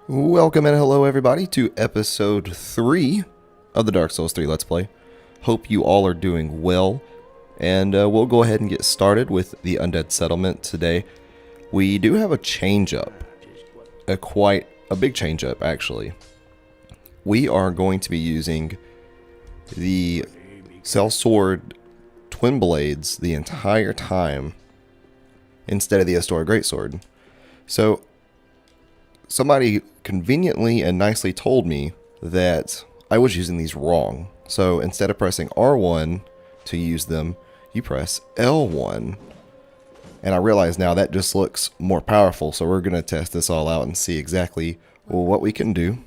Welcome and hello everybody to episode 3 of the Dark Souls 3 Let's Play. Hope you all are doing well, and we'll go ahead and get started with the Undead Settlement today. We do have a change up, quite a big change up actually. We are going to be using the Sellsword Twin Blades the entire time instead of the Astora Greatsword. So somebody conveniently and nicely told me that I was using these wrong. So instead of pressing R1 to use them, you press L1. And I realize now that just looks more powerful. So we're going to test this all out and see exactly what we can do.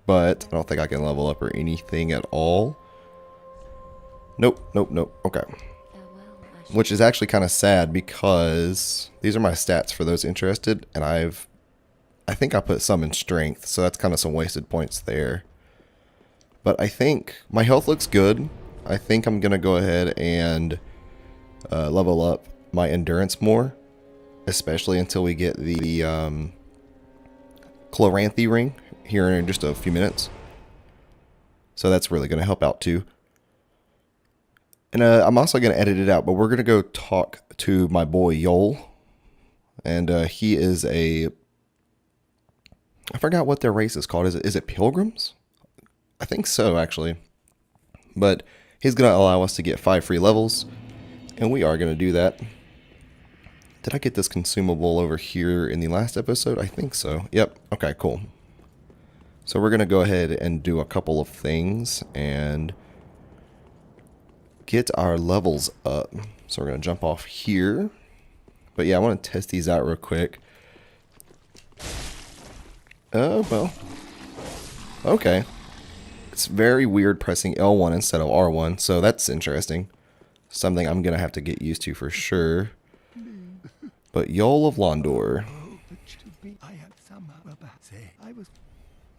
But I don't think I can level up or anything at all. Nope. Okay. Which is actually kind of sad because these are my stats for those interested. And I think I put some in strength, so that's kind of some wasted points there. But I think my health looks good. I think I'm going to go ahead and level up my endurance more, especially until we get the Chloranthy ring here in just a few minutes. So that's really going to help out too. And I'm also going to edit it out, but we're going to go talk to my boy Yol. And he is a... I forgot what their race is called. Is it pilgrims? I think so, actually. But he's going to allow us to get 5 free levels. And we are going to do that. Did I get this consumable over here in the last episode? I think so. Yep. Okay, cool. So we're going to go ahead and do a couple of things and get our levels up. So we're going to jump off here. But yeah, I want to test these out real quick. Oh, well. Okay. It's very weird pressing L1 instead of R1, so that's interesting. Something I'm going to have to get used to for sure. But Yol of Londor.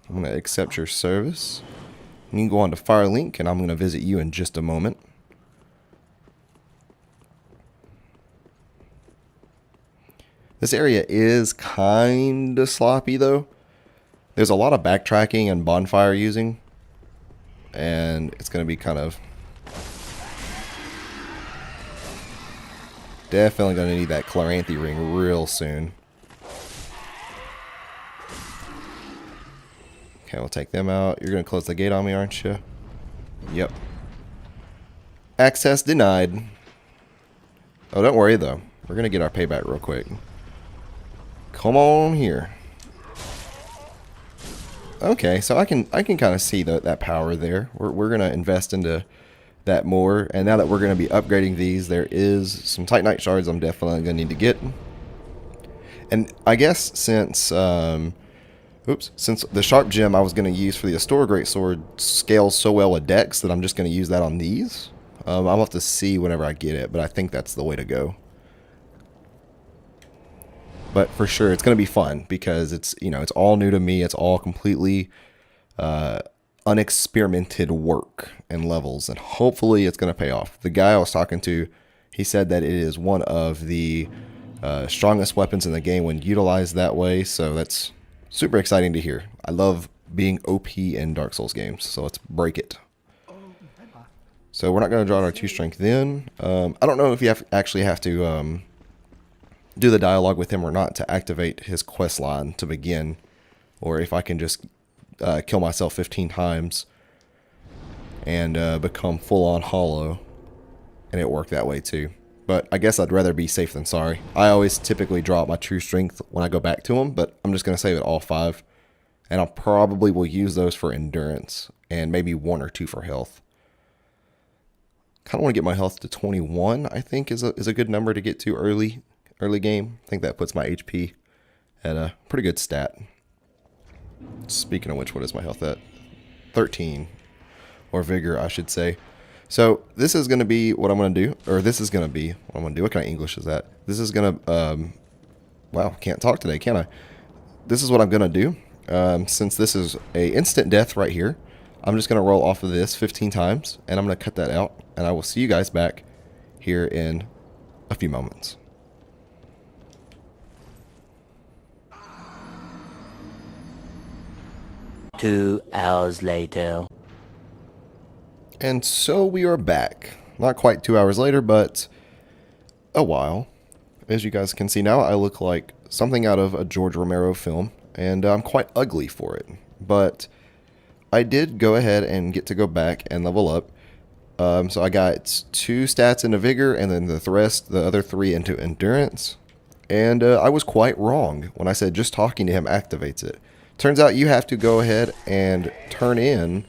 I'm going to accept your service. You can go on to Firelink, and I'm going to visit you in just a moment. This area is kind of sloppy, though. There's a lot of backtracking and bonfire using, and it's going to be kind of definitely going to need that Chloranthy ring real soon. Okay, we'll take them out. You're going to close the gate on me, aren't you? Yep. Access denied. Oh, don't worry though. We're going to get our payback real quick. Come on here. Okay, so I can kind of see that power there. We're going to invest into that more. And now that we're going to be upgrading these, there is some Titanite shards I'm definitely going to need to get. And I guess since the Sharp Gem I was going to use for the Astora Greatsword scales so well with Dex that I'm just going to use that on these. I'll have to see whenever I get it, but I think that's the way to go. But for sure, it's going to be fun because it's all new to me. It's all completely unexperimented work and levels, and hopefully it's going to pay off. The guy I was talking to, he said that it is one of the strongest weapons in the game when utilized that way, so that's super exciting to hear. I love being OP in Dark Souls games, so let's break it. So we're not going to draw our 2 strength then. I don't know if you actually have to... do the dialogue with him or not to activate his quest line to begin, or if I can just kill myself 15 times and become full-on hollow, and it worked that way too. But I guess I'd rather be safe than sorry. I always typically draw out my true strength when I go back to him, but I'm just going to save it all 5, and I probably will use those for endurance and maybe 1 or 2 for health. Kind of want to get my health to 21, I think is a good number to get to early game. I think that puts my HP at a pretty good stat. Speaking of which, what is my health at? 13. Or vigor, I should say. So this is going to be what I'm going to do. Or this is going to be what I'm going to do. What kind of English is that? This is going to... wow, can't talk today, can I? This is what I'm going to do. Since this is a instant death right here, I'm just going to roll off of this 15 times. And I'm going to cut that out. And I will see you guys back here in a few moments. 2 hours later. And so we are back. Not quite 2 hours later, but a while. As you guys can see now, I look like something out of a George Romero film, and I'm quite ugly for it. But I did go ahead and get to go back and level up. So I got 2 stats into Vigor, and then the other 3 into Endurance. And I was quite wrong when I said just talking to him activates it. Turns out you have to go ahead and turn in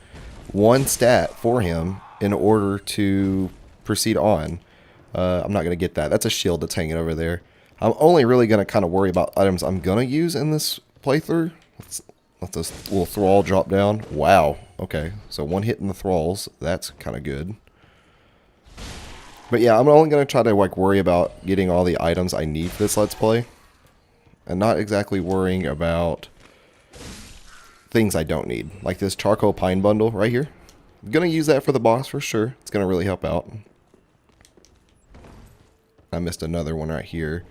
1 stat for him in order to proceed on. I'm not going to get that. That's a shield that's hanging over there. I'm only really going to kind of worry about items I'm going to use in this playthrough. Let's let this little thrall drop down. Wow. Okay. So 1 hit in the thralls. That's kind of good. But yeah, I'm only going to try to worry about getting all the items I need for this Let's Play. And not exactly worrying about things I don't need. Like this charcoal pine bundle right here. I'm going to use that for the boss for sure. It's going to really help out. I missed another one right here.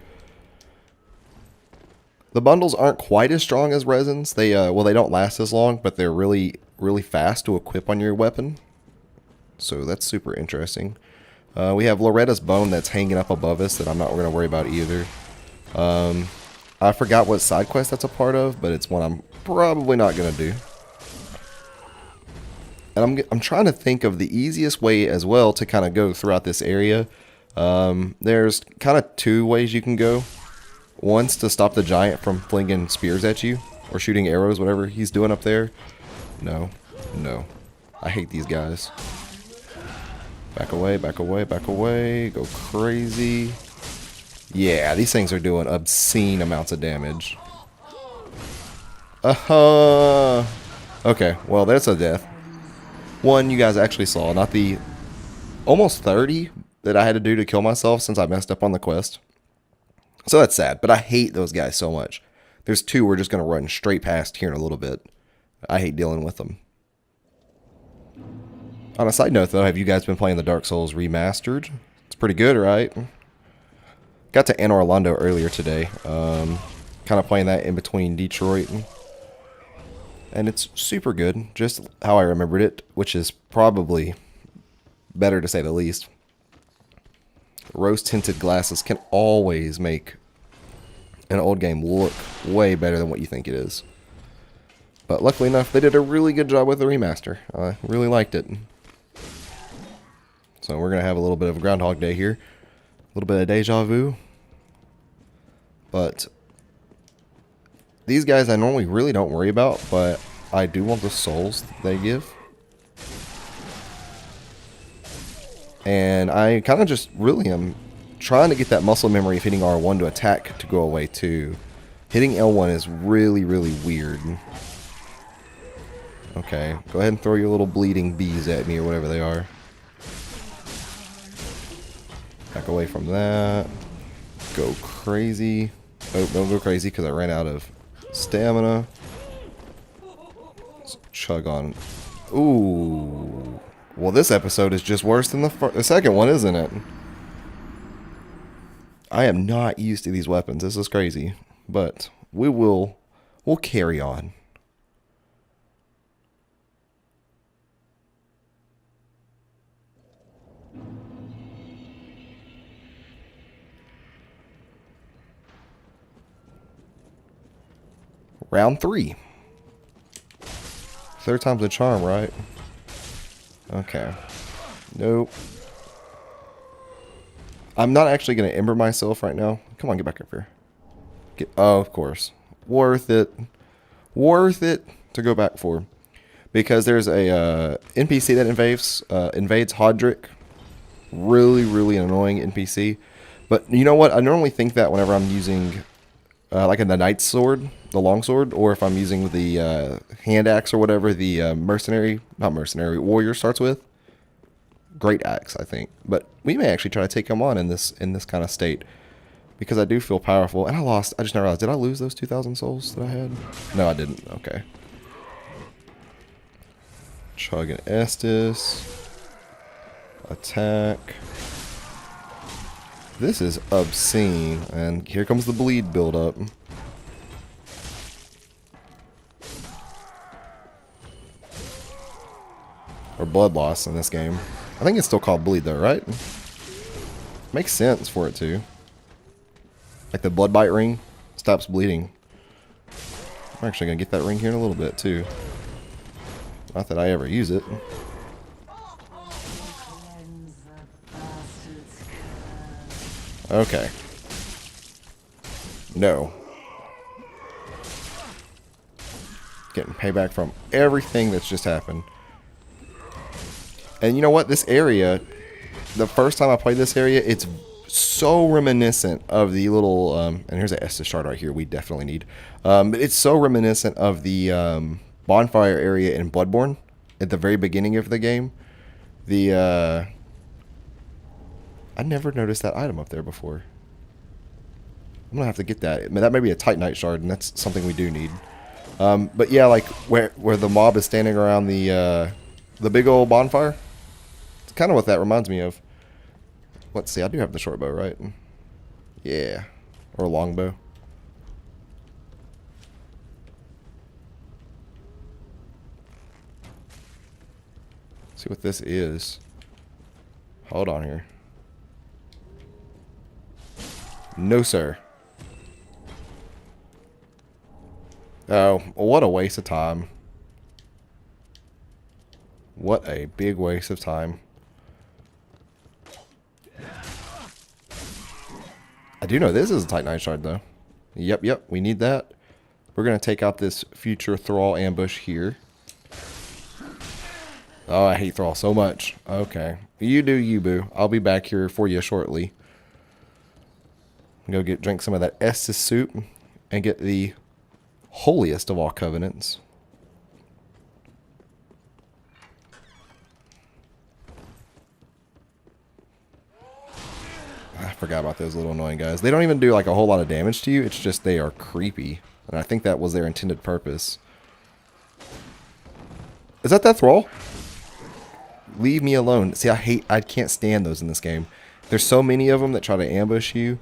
The bundles aren't quite as strong as resins. They they don't last as long, but they're really fast to equip on your weapon. So that's super interesting. We have Loretta's bone that's hanging up above us that I'm not going to worry about either. I forgot what side quest that's a part of, but it's one I'm probably not going to do. And I'm trying to think of the easiest way as well to kind of go throughout this area. There's kind of 2 ways you can go. One's to stop the giant from flinging spears at you, or shooting arrows, whatever he's doing up there. No. I hate these guys. Back away, back away, back away. Go crazy. Yeah, these things are doing obscene amounts of damage. Okay, well, there's a death. One you guys actually saw, not the almost 30 that I had to do to kill myself since I messed up on the quest. So that's sad, but I hate those guys so much. There's 2 we're just going to run straight past here in a little bit. I hate dealing with them. On a side note, though, have you guys been playing the Dark Souls Remastered? It's pretty good, right? Got to Anne Orlando earlier today. Kind of playing that in between Detroit. And it's super good, just how I remembered it, which is probably better to say the least. Rose-tinted glasses can always make an old game look way better than what you think it is. But luckily enough, they did a really good job with the remaster. I really liked it. So we're going to have a little bit of a Groundhog Day here. A little bit of deja vu. But these guys I normally really don't worry about, but I do want the souls they give. And I kind of just really am trying to get that muscle memory of hitting R1 to attack to go away too. Hitting L1 is really weird. Okay, go ahead and throw your little bleeding bees at me or whatever they are. Back away from that. Go crazy. Oh, don't go crazy because I ran out of stamina. Let's chug on. Ooh. Well, this episode is just worse than the second one, isn't it? I am not used to these weapons. This is crazy. But we'll carry on. Round 3. 3rd time's a charm, right? Okay. Nope. I'm not actually going to ember myself right now. Come on, get back up here. Oh, of course. Worth it. Worth it to go back for. Because there's a NPC that invades Hodrick. Really annoying NPC. But you know what? I normally think that whenever I'm using like in the knight's sword, the long sword, or if I'm using the hand axe or whatever the warrior starts with. Great axe, I think. But we may actually try to take him on in this kind of state. Because I do feel powerful. And I just now realized, did I lose those 2,000 souls that I had? No, I didn't. Okay. Chug and Estus. Attack. This is obscene. And here comes the bleed buildup. blood loss in this game. I think it's still called bleed though, right? Makes sense for it to. Like the blood bite ring stops bleeding. I'm actually going to get that ring here in a little bit too. Not that I ever use it. Okay. No. Getting payback from everything that's just happened. And you know what? This area, the first time I played this area, it's so reminiscent of the little, and here's an Estus shard right here we definitely need. But it's so reminiscent of the bonfire area in Bloodborne at the very beginning of the game. I never noticed that item up there before. I'm gonna have to get that. I mean, that may be a Titanite shard, and that's something we do need. But yeah, like where the mob is standing around the big old bonfire. It's kind of what that reminds me of. Let's see, I do have the short bow, right? Yeah, or a long bow. See what this is. Hold on here. No, sir. Oh, what a waste of time. What a big waste of time. I do know this is a Titanite shard, though. Yep, we need that. We're going to take out this future Thrall ambush here. Oh, I hate Thrall so much. Okay. You do you, boo. I'll be back here for you shortly. Go drink some of that Estus soup and get the holiest of all covenants. I forgot about those little annoying guys. They don't even do like a whole lot of damage to you. It's just they are creepy. And I think that was their intended purpose. Is that Thrall? Leave me alone. See, I can't stand those in this game. There's so many of them that try to ambush you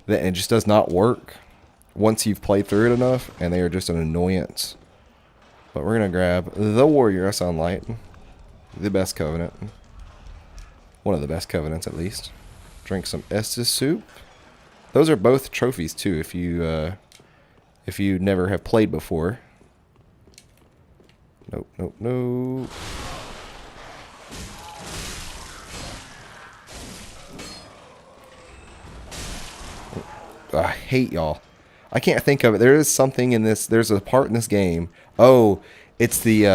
that it just does not work once you've played through it enough, and they are just an annoyance. But we're going to grab the Warrior of Sunlight. The best covenant. One of the best covenants, at least. Drink some Estus soup. Those are both trophies, too, if you never have played before. Nope. I hate y'all. I can't think of it. There is something in this. There's a part in this game. Oh, it's the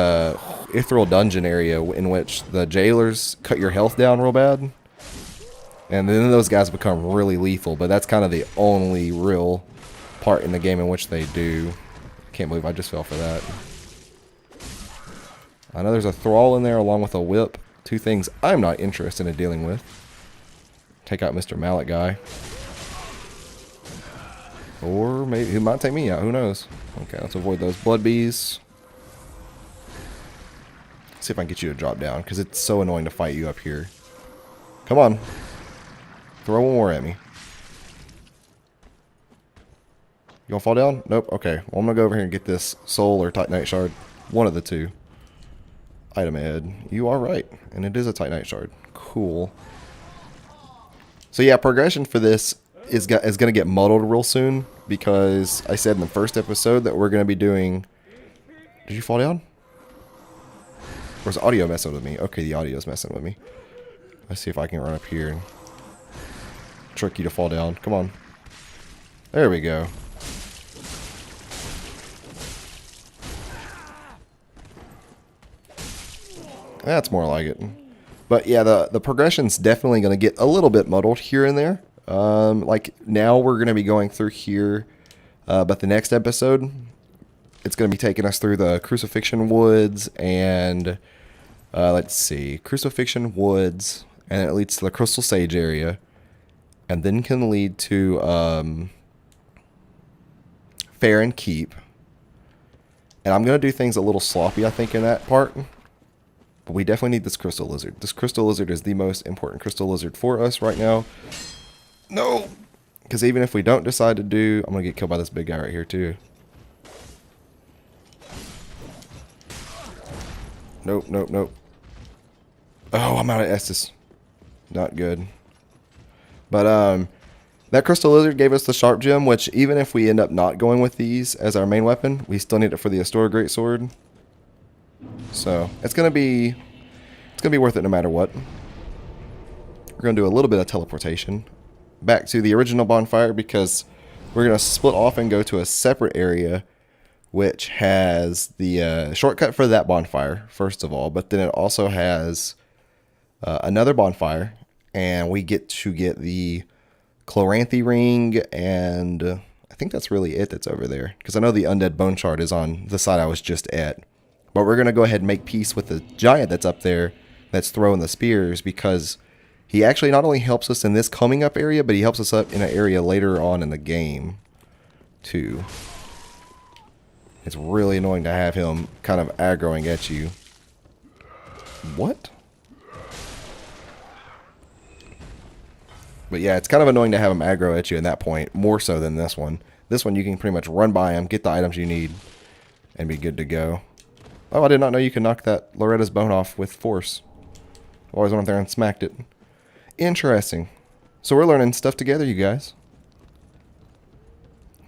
Ethereal Dungeon area in which the jailers cut your health down real bad. And then those guys become really lethal. But that's kind of the only real part in the game in which they do. Can't believe I just fell for that. I know there's a Thrall in there along with a whip. Two things I'm not interested in dealing with. Take out Mr. Mallet guy. Or maybe he might take me out. Who knows? Okay, let's avoid those blood bees. See if I can get you to drop down, because it's so annoying to fight you up here. Come on. Throw one more at me. You gonna fall down? Nope. Okay. Well, I'm gonna go over here and get this soul or Titanite shard. One of the two. Item ahead. You are right. And it is a Titanite shard. Cool. So yeah, progression for this is going to get muddled real soon, because I said in the first episode that we're going to be doing... Did you fall down? Or is the audio messing with me? Okay, the audio's messing with me. Let's see if I can run up here and trick you to fall down. Come on. There we go. That's more like it. But yeah, the progression's definitely going to get a little bit muddled here and there. Like now we're going to be going through here, but the next episode, it's going to be taking us through the Crucifixion Woods and, let's see, Crucifixion Woods, and it leads to the Crystal Sage area, and then can lead to, Farron Keep. And I'm going to do things a little sloppy, I think, in that part. But we definitely need this Crystal Lizard. This Crystal Lizard is the most important Crystal Lizard for us right now. No! Because even if we don't decide to do... I'm going to get killed by this big guy right here, too. Nope. Oh, I'm out of Estus. Not good. But that crystal lizard gave us the sharp gem, which even if we end up not going with these as our main weapon, we still need it for the Astora Greatsword. So it's gonna be worth it no matter what. We're gonna do a little bit of teleportation back to the original bonfire because we're gonna split off and go to a separate area which has the shortcut for that bonfire, first of all, but then it also has another bonfire, and we get to get the Chloranthy ring, and I think that's really it that's over there, because I know the Undead Bone Shard is on the side I was just at. But we're going to go ahead and make peace with the giant that's up there that's throwing the spears, because he actually not only helps us in this coming up area, but he helps us up in an area later on in the game, too. It's really annoying to have him kind of aggroing at you. What? But yeah, it's kind of annoying to have him aggro at you at that point, more so than this one. This one you can pretty much run by him, get the items you need, and be good to go. Oh, I did not know you could knock that Loretta's bone off with force. Always went up there and smacked it. Interesting. So we're learning stuff together, you guys.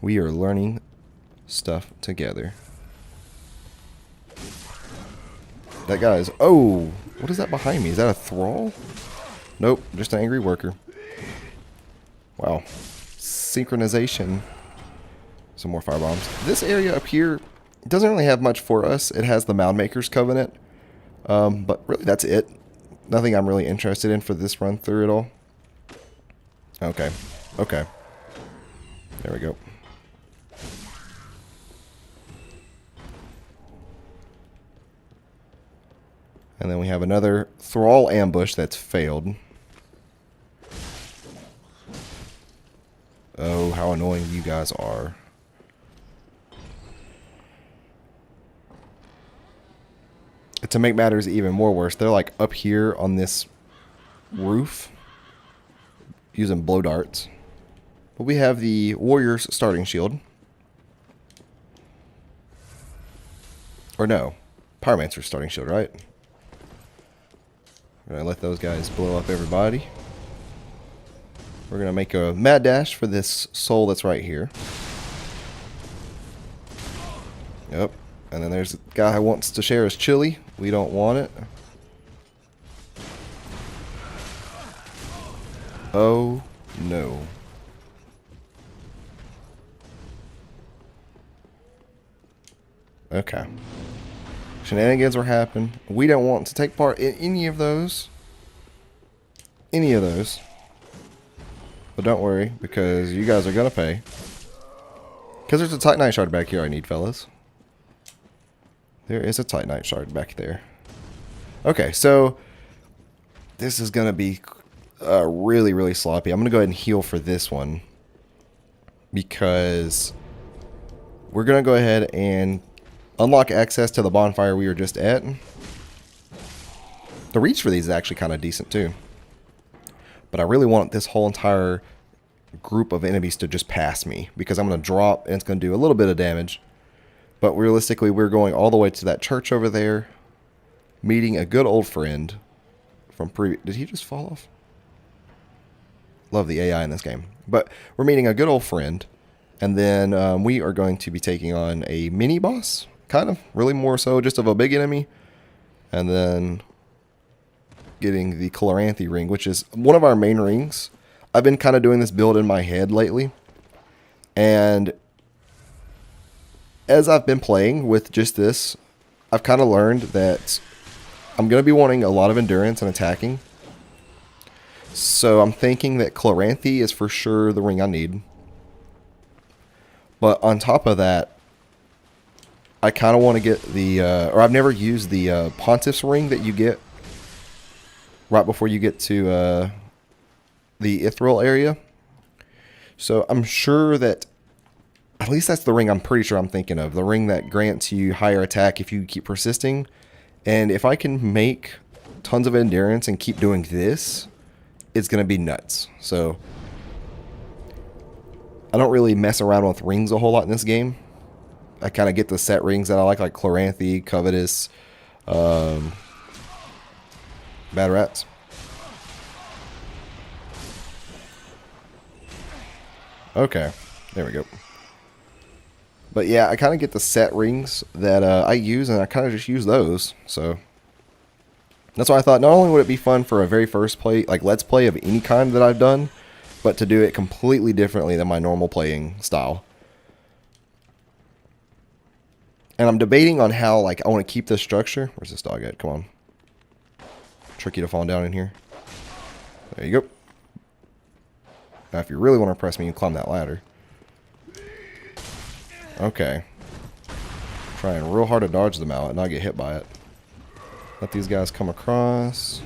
We are learning stuff together. That guy is... Oh! What is that behind me? Is that a thrall? Nope, just an angry worker. Wow. Synchronization. Some more firebombs. This area up here doesn't really have much for us. It has the Moundmaker's Covenant. But really, that's it. Nothing I'm really interested in for this run through at all. Okay. Okay. There we go. And then we have another Thrall ambush that's failed. Oh, how annoying you guys are. To make matters even more worse, they're like up here on this roof using blow darts. But we have the Warrior's starting shield. Or no, Pyromancer's starting shield, right? We're going to let those guys blow up everybody. We're going to make a mad dash for this soul that's right here. Yep. And then there's a guy who wants to share his chili. We don't want it. Oh, no. Okay. Shenanigans are happening. We don't want to take part in any of those. Any of those. But don't worry, because you guys are going to pay. Because there's a Titanite shard back here I need, fellas. There is a Titanite shard back there. Okay, so this is going to be really, really sloppy. I'm going to go ahead and heal for this one. Because we're going to go ahead and unlock access to the bonfire we were just at. The reach for these is actually kind of decent too. But I really want this whole entire group of enemies to just pass me, because I'm going to drop and it's going to do a little bit of damage. But realistically, we're going all the way to that church over there, meeting a good old friend from Did he just fall off? Love the AI in this game. But we're meeting a good old friend, and then we are going to be taking on a mini boss, kind of, really more so just of a big enemy, and then getting the Chloranthy ring, which is one of our main rings. I've been kind of doing this build in my head lately, and as I've been playing with just this, I've kind of learned that I'm going to be wanting a lot of endurance and attacking. So I'm thinking that Chloranthy is for sure the ring I need. But on top of that, I kind of want to get the, or I've never used the Pontiff's ring that you get right before you get to the Ithral area. So I'm sure that, at least that's the ring I'm pretty sure I'm thinking of. The ring that grants you higher attack if you keep persisting. And if I can make tons of endurance and keep doing this, it's going to be nuts. So I don't really mess around with rings a whole lot in this game. I kind of get the set rings that I like Chloranthy, Covetous, Bad rats. Okay, there we go. But yeah, I kind of get the set rings that I use, and I kind of just use those. So that's why I thought not only would it be fun for a very first play, like let's play of any kind that I've done, but to do it completely differently than my normal playing style. And I'm debating on how, like, I want to keep this structure. Where's this dog at? Come on. Tricky to fall down in here. There you go. Now, if you really want to impress me, you climb that ladder. Okay. Trying real hard to dodge the mallet and not get hit by it. Let these guys come across.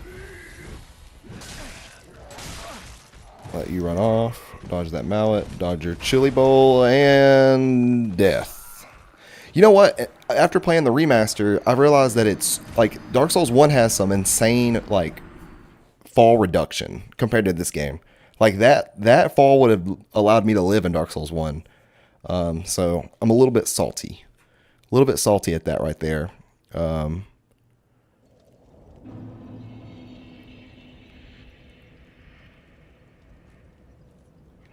Let you run off. Dodge that mallet. Dodge your chili bowl. And death. You know what? After playing the remaster, I realized that it's like Dark Souls 1 has some insane like fall reduction compared to this game. Like that fall would have allowed me to live in Dark Souls 1. So I'm a little bit salty. A little bit salty at that right there.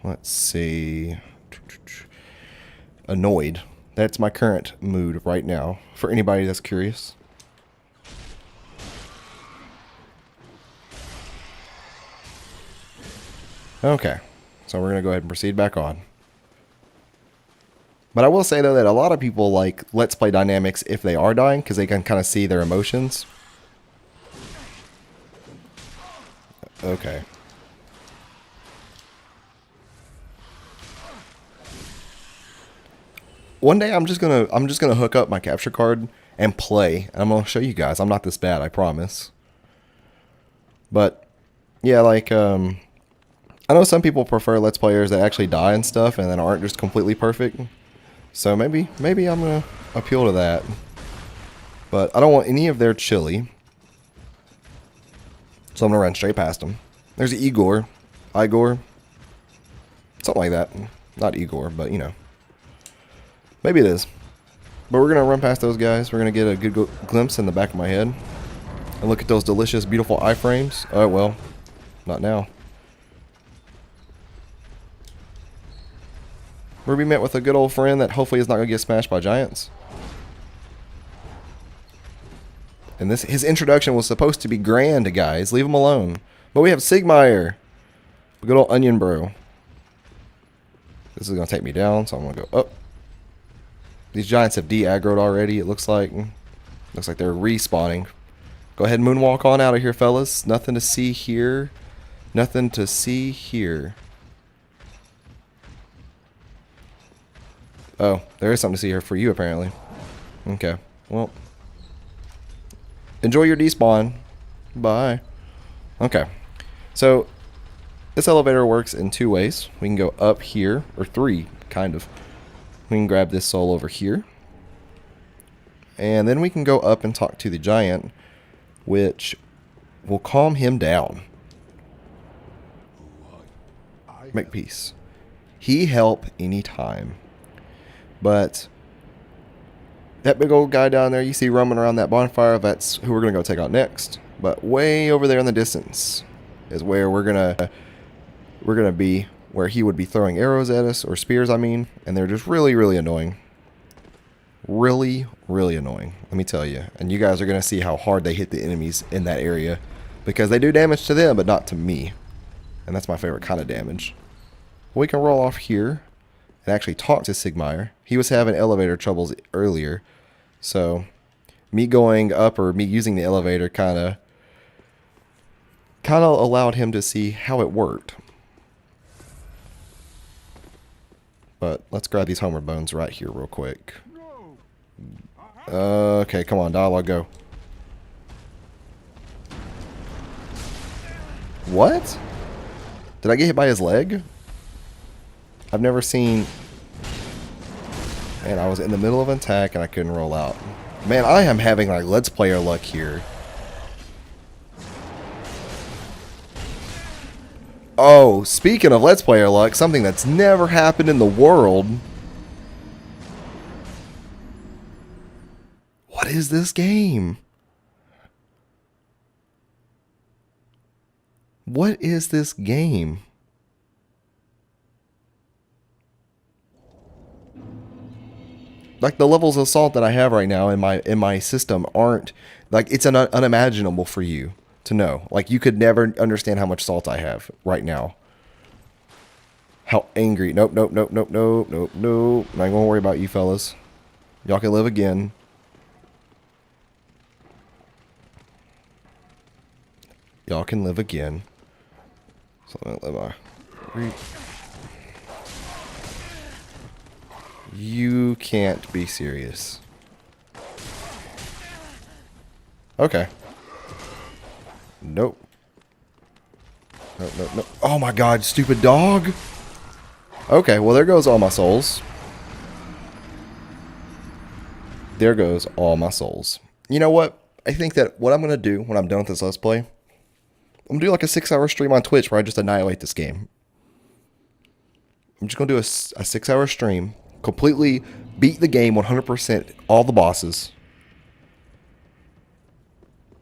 Let's see. Annoyed. That's my current mood right now, for anybody that's curious. Okay, so we're going to go ahead and proceed back on. But I will say, though, that a lot of people like Let's Play dynamics if they are dying, because they can kind of see their emotions. Okay. One day I'm just gonna hook up my capture card and play, and I'm gonna show you guys. I'm not this bad, I promise. But yeah, like I know some people prefer Let's Players that actually die and stuff, and then aren't just completely perfect. So maybe I'm gonna appeal to that. But I don't want any of their chili, so I'm gonna run straight past them. There's Igor, something like that. Not Igor, but you know. Maybe it is. But we're going to run past those guys. We're going to get a good glimpse in the back of my head. And look at those delicious, beautiful iframes. Oh, well. Not now. We're going to be met with a good old friend that hopefully is not going to get smashed by giants. And his introduction was supposed to be grand, guys. Leave him alone. But we have Sigmire. Good old onion bro. This is going to take me down, so I'm going to go up. These giants have de-aggroed already, it looks like. Looks like they're respawning. Go ahead and moonwalk on out of here, fellas. Nothing to see here. Nothing to see here. Oh, there is something to see here for you, apparently. Okay, well. Enjoy your despawn. Bye. Okay, so this elevator works in two ways. We can go up here, or three, kind of. We can grab this soul over here. And then we can go up and talk to the giant, which will calm him down. Make peace. He help anytime. But that big old guy down there you see roaming around that bonfire, that's who we're going to go take out next. But way over there in the distance is where we're going to be, where he would be throwing arrows at us, or spears, I mean, and they're just really, really annoying. Really, really annoying, let me tell you. And you guys are going to see how hard they hit the enemies in that area, because they do damage to them, but not to me. And that's my favorite kind of damage. We can roll off here and actually talk to Sigmire. He was having elevator troubles earlier, so me going up, or me using the elevator, kind of allowed him to see how it worked. But let's grab these homeward bones right here real quick. Okay, come on, dialogue, go. What? Did I get hit by his leg? I've never seen... Man, I was in the middle of an attack and I couldn't roll out. Man, I am having like Let's Player luck here. Oh, speaking of Let's Player luck, something that's never happened in the world. What is this game? What is this game? Like the levels of salt that I have right now in my system aren't like it's unimaginable for you to know. Like you could never understand how much salt I have right now. How angry. Nope, nope, nope, nope, nope, nope, nope. I'm not gonna worry about you fellas. Y'all can live again. Y'all can live again. So I'm gonna let my You can't be serious. Okay. Nope. Nope, nope, nope. Oh my god, stupid dog. Okay, well there goes all my souls. There goes all my souls. You know what? I think that what I'm going to do when I'm done with this Let's Play, I'm going to do like a 6-hour stream on Twitch where I just annihilate this game. I'm just going to do a 6-hour stream, completely beat the game 100%, all the bosses.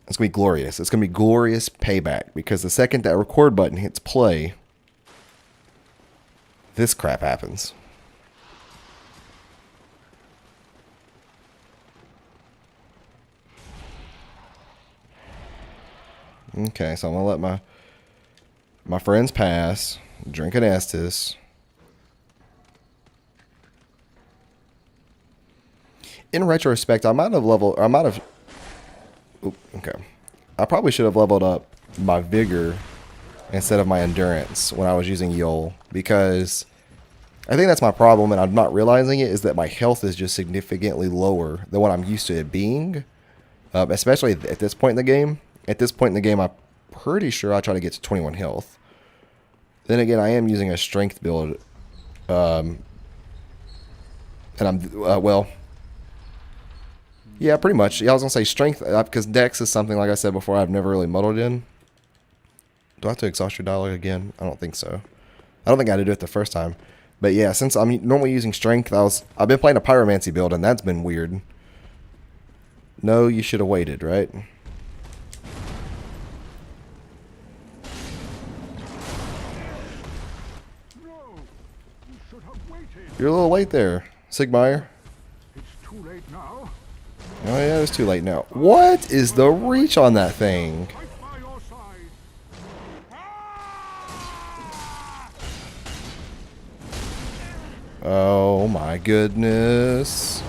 It's going to be glorious. It's going to be glorious payback because the second that record button hits play, this crap happens. Okay, so I'm going to let my friends pass, drink an Estus. In retrospect, I might have Oop, okay. I probably should have leveled up my vigor instead of my endurance when I was using Yol, because I think that's my problem, and I'm not realizing it, is that my health is just significantly lower than what I'm used to it being, especially at this point in the game. At this point in the game, I'm pretty sure I try to get to 21 health. Then again, I am using a strength build, and I'm, well, yeah, pretty much. Yeah, I was going to say strength, because Dex is something, like I said before, I've never really muddled in. Do I have to exhaust your dialogue again? I don't think so. I don't think I had to do it the first time. But yeah, since I'm normally using strength, I've been playing a pyromancy build, and that's been weird. No, you should have waited, right? You're a little late there, Sigmire. It's too late now. Oh yeah, it's too late now. What is the reach on that thing? Right by your side. Oh my goodness.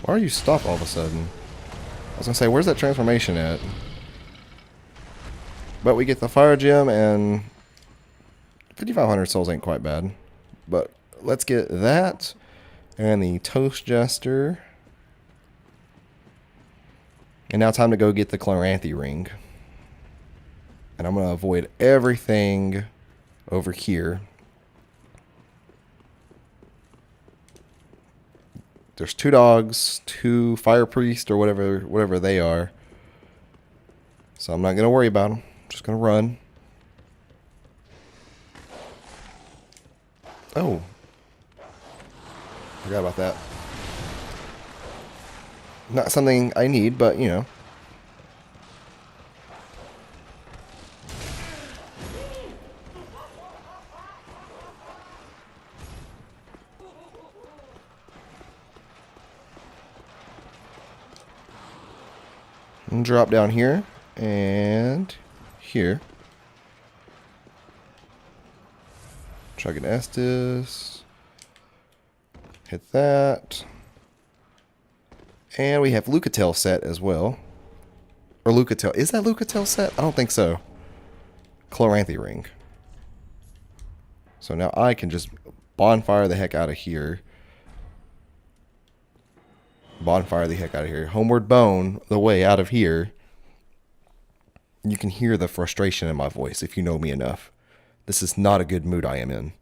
Why are you stopped all of a sudden? I was gonna say, where's that transformation at? But we get the fire gem, and 5,500 souls ain't quite bad. But let's get that and the Toast Jester. And now time to go get the Chloranthy ring. And I'm gonna avoid everything over here. There's 2 dogs, 2 fire priests, or whatever they are. So I'm not gonna worry about them. I'm just gonna run. Oh, forgot about that. Not something I need, but you know. And drop down here and here. Chug an Estus. Hit that. And we have Lucatel set as well. Or Lucatel. Is that Lucatel set? I don't think so. Chloranthy ring. So now I can just bonfire the heck out of here. Bonfire the heck out of here. Homeward bone the way out of here. You can hear the frustration in my voice if you know me enough. This is not a good mood I am in.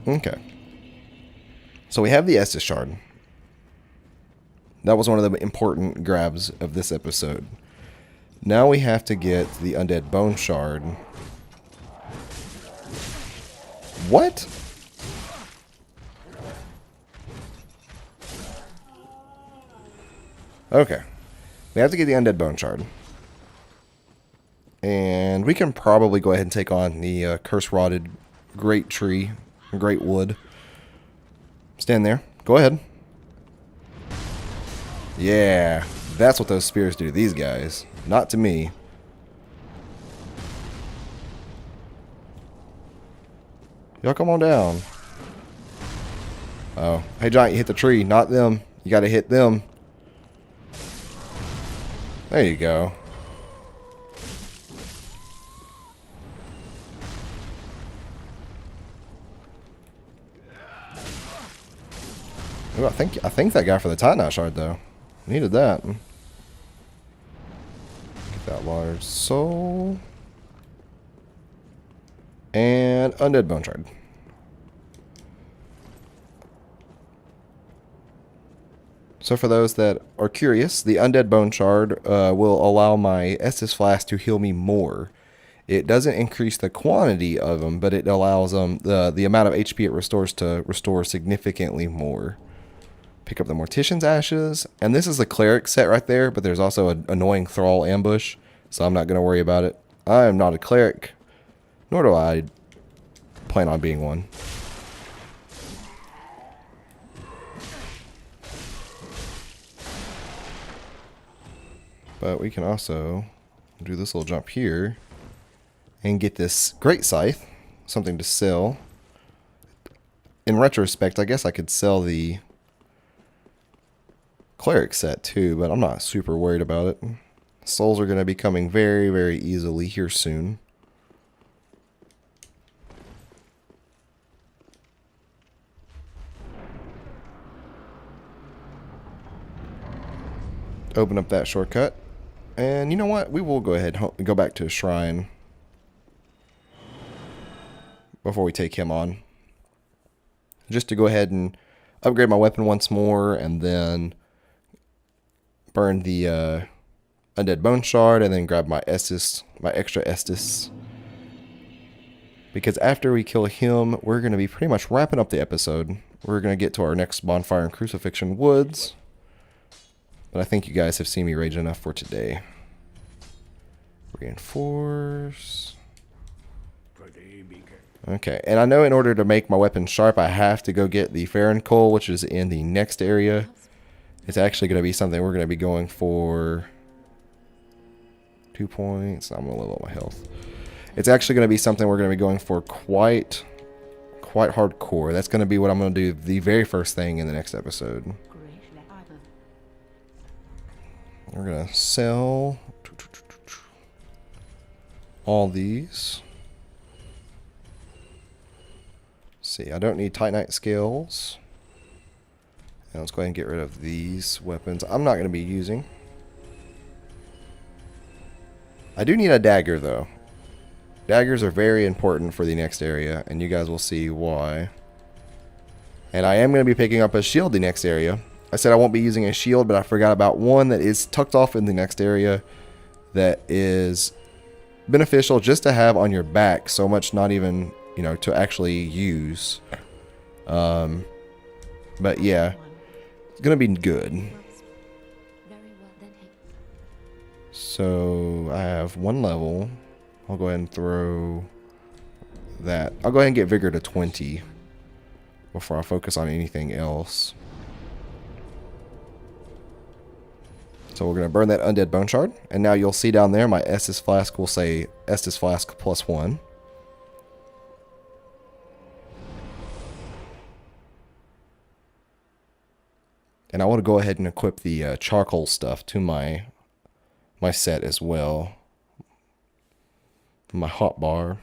Okay. So we have the Estus shard. That was one of the important grabs of this episode. Now we have to get the Undead Bone Shard. What? Okay. We have to get the Undead Bone Shard. And we can probably go ahead and take on the Curse-Rotted Great Tree, Great Wood. Stand there. Go ahead. Yeah, that's what those spears do to these guys. Not to me. Y'all come on down. Oh. Hey, Giant, you hit the tree. Not them. You gotta hit them. There you go. Ooh, I think that guy for the Titanite Shard, though. Needed that. Get that large soul. And Undead Bone Shard. So for those that are curious, the Undead Bone Shard will allow my Estus Flask to heal me more. It doesn't increase the quantity of them, but it allows the amount of HP it restores to restore significantly more. Pick up the Mortician's Ashes, and this is the Cleric set right there, but there's also an annoying Thrall Ambush, so I'm not going to worry about it. I am not a Cleric, nor do I plan on being one. But we can also do this little jump here and get this Great Scythe, something to sell. In retrospect, I guess I could sell the Cleric set too, but I'm not super worried about it. Souls are going to be coming very, very easily here soon. Open up that shortcut. And you know what? We will go ahead and go back to a shrine before we take him on. Just to go ahead and upgrade my weapon once more, and then burn the Undead Bone Shard, and then grab my Estus, my extra Estus. Because after we kill him, we're going to be pretty much wrapping up the episode. We're going to get to our next bonfire in Crucifixion Woods. But I think you guys have seen me rage enough for today. Reinforce. Okay, and I know in order to make my weapon sharp, I have to go get the Farron Coal, which is in the next area. It's actually going to be something we're going to be going for 2 points. I'm going to level up my health. It's actually going to be something we're going to be going for quite hardcore. That's going to be what I'm going to do the very first thing in the next episode. We're going to sell all these. See, I don't need Titanite scales. And let's go ahead and get rid of these weapons I'm not going to be using. I do need a dagger, though. Daggers are very important for the next area, and you guys will see why. And I am going to be picking up a shield the next area. I said I won't be using a shield, but I forgot about one that is tucked off in the next area that is beneficial just to have on your back, so much not even, you know, to actually use. But yeah, it's going to be good. So I have 1 level. I'll go ahead and throw that. I'll go ahead and get Vigor to 20 before I focus on anything else. So we're going to burn that Undead Bone Shard. And now you'll see down there my Estus Flask will say Estus Flask +1. And I want to go ahead and equip the charcoal stuff to my set as well. My hot bar.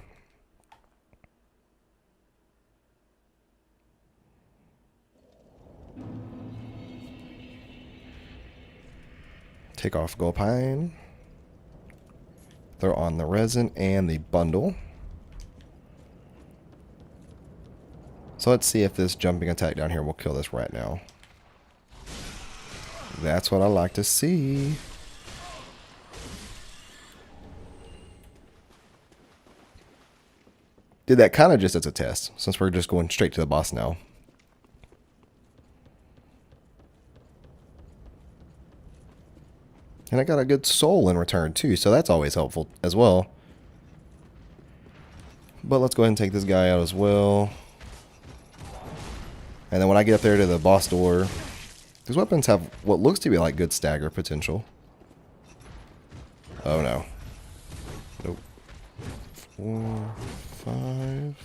Take off gold pine. Throw on the resin and the bundle. So let's see if this jumping attack down here will kill this rat now. That's what I like to see. Did that kind of just as a test, since we're just going straight to the boss now. And I got a good soul in return too, so that's always helpful as well. But let's go ahead and take this guy out as well. And then when I get up there to the boss door, these weapons have what looks to be like good stagger potential. Oh no. Nope. 4, 5.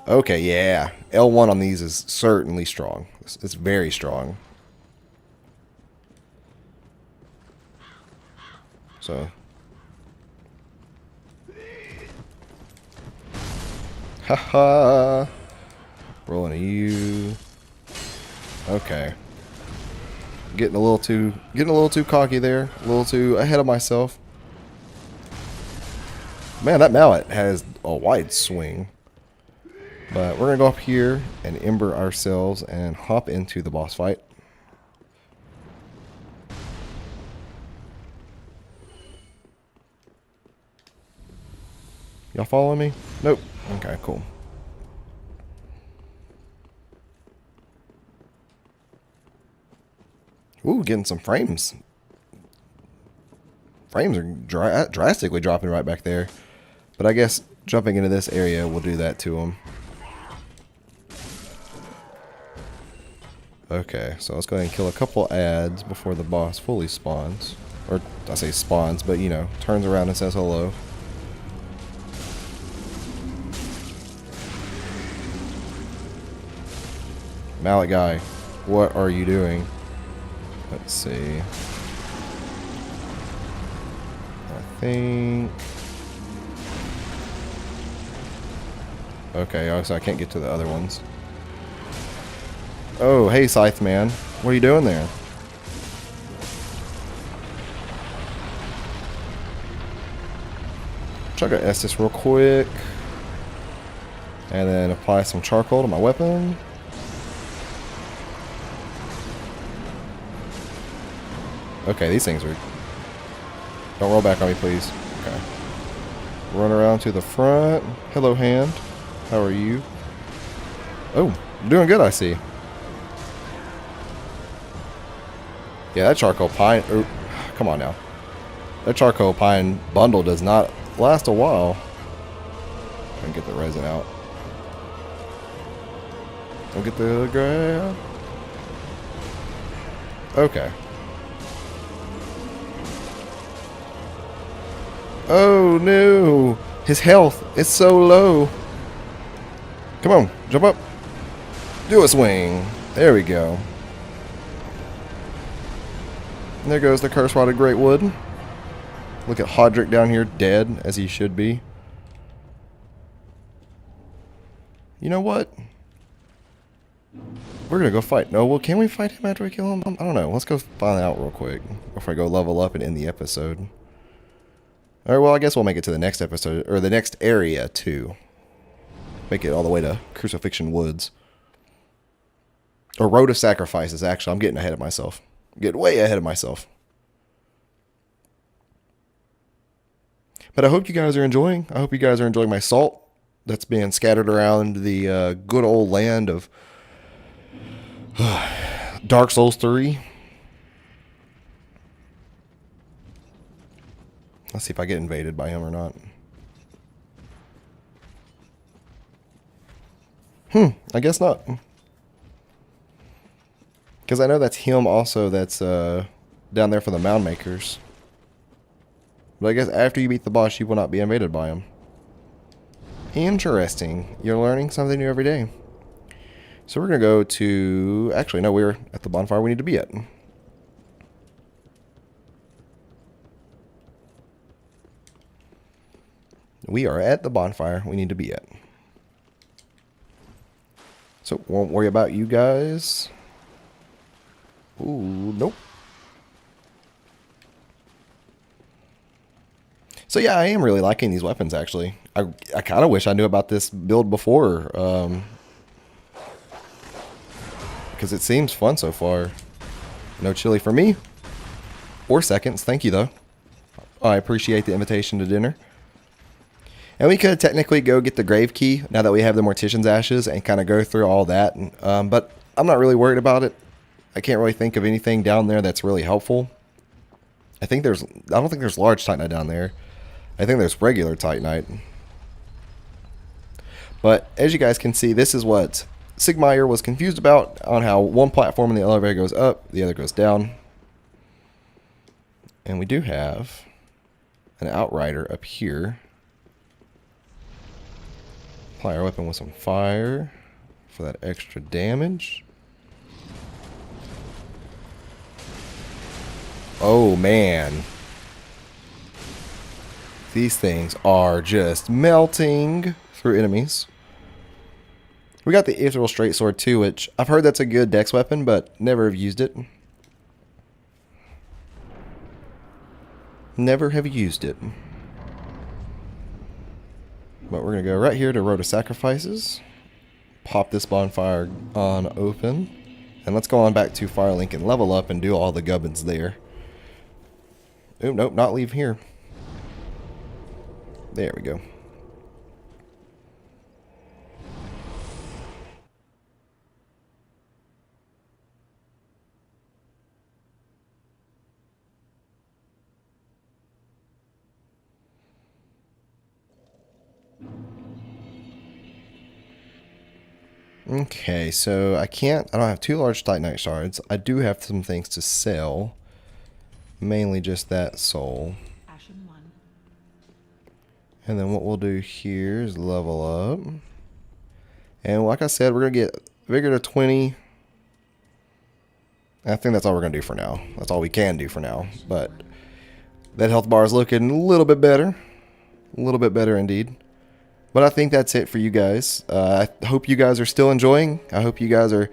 Okay, yeah. L1 on these is certainly strong. It's very strong. So. Haha. Rolling a U. Okay. Getting a little too cocky there. A little too ahead of myself. Man, that mallet has a wide swing. But we're gonna go up here and ember ourselves and hop into the boss fight. Y'all following me? Nope. Okay, cool. Ooh, getting some frames. Frames are drastically dropping right back there. But I guess jumping into this area will do that to them. Okay, so let's go ahead and kill a couple ads before the boss fully spawns. Or, I say spawns, but you know, turns around and says hello. Mallet guy, what are you doing? Let's see. I think... Okay, so I can't get to the other ones. Oh, hey Scythe Man. What are you doing there? Try to S this real quick. And then apply some charcoal to my weapon. Okay, these things are... Don't roll back on me, please. Okay. Run around to the front. Hello, hand. How are you? Oh, I'm doing good, I see. Yeah, that charcoal pine... Oh, come on now. That charcoal pine bundle does not last a while. And get the resin out. Don't get the grab. Okay. Oh no! His health is so low. Come on, jump up. Do a swing. There we go. And there goes the curse-rotted Greatwood. Look at Hodrick down here, dead, as he should be. You know what? We're gonna go fight. No, well, can we fight him after we kill him? I don't know. Let's go find out real quick before I go level up and end the episode. Alright, well, I guess we'll make it to the next episode, or the next area, too. Make it all the way to Crucifixion Woods. Or Road of Sacrifices, actually. I'm getting ahead of myself. Getting way ahead of myself. But I hope you guys are enjoying. I hope you guys are enjoying my salt that's being scattered around the good old land of Dark Souls 3. Let's see if I get invaded by him or not. I guess not. Because I know that's him also that's down there for the Mound Makers. But I guess after you beat the boss, you will not be invaded by him. Interesting. You're learning something new every day. So we're going to go to... Actually, no, we're at the bonfire we need to be at. We are at the bonfire we need to be at. So, won't worry about you guys. Ooh, nope. So yeah, I am really liking these weapons, actually. I kind of wish I knew about this build before. Because it seems fun so far. No chili for me. Or seconds. Thank you, though. I appreciate the invitation to dinner. And we could technically go get the grave key now that we have the Mortician's Ashes and kind of go through all that. But I'm not really worried about it. I can't really think of anything down there that's really helpful. I don't think there's large Titanite down there. I think there's regular Titanite. But as you guys can see, this is what Sigmire was confused about, on how one platform in the elevator goes up, the other goes down. And we do have an Outrider up here. Apply our weapon with some fire for that extra damage. Oh man. These things are just melting through enemies. We got the Ethereal Straight Sword too, which I've heard that's a good dex weapon, but never have used it. Never have used it. But we're going to go right here to Road of Sacrifices. Pop this bonfire on open. And let's go on back to Firelink and level up and do all the gubbins there. Oh, nope, not leave here. There we go. Okay, so I don't have 2 large Titanite shards. I do have some things to sell. Mainly just that soul. And then what we'll do here is level up. And like I said, we're going to get Vigor to 20. I think that's all we're going to do for now. That's all we can do for now. But that health bar is looking a little bit better. A little bit better indeed. But I think that's it for you guys. I hope you guys are still enjoying. I hope you guys are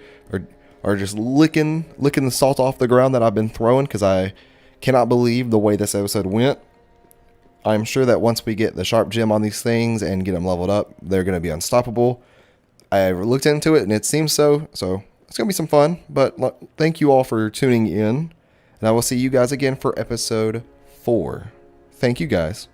just licking the salt off the ground that I've been throwing, because I cannot believe the way this episode went. I'm sure that once we get the sharp gem on these things and get them leveled up, they're going to be unstoppable. I looked into it and it seems so. So it's going to be some fun. But thank you all for tuning in. And I will see you guys again for episode 4. Thank you guys.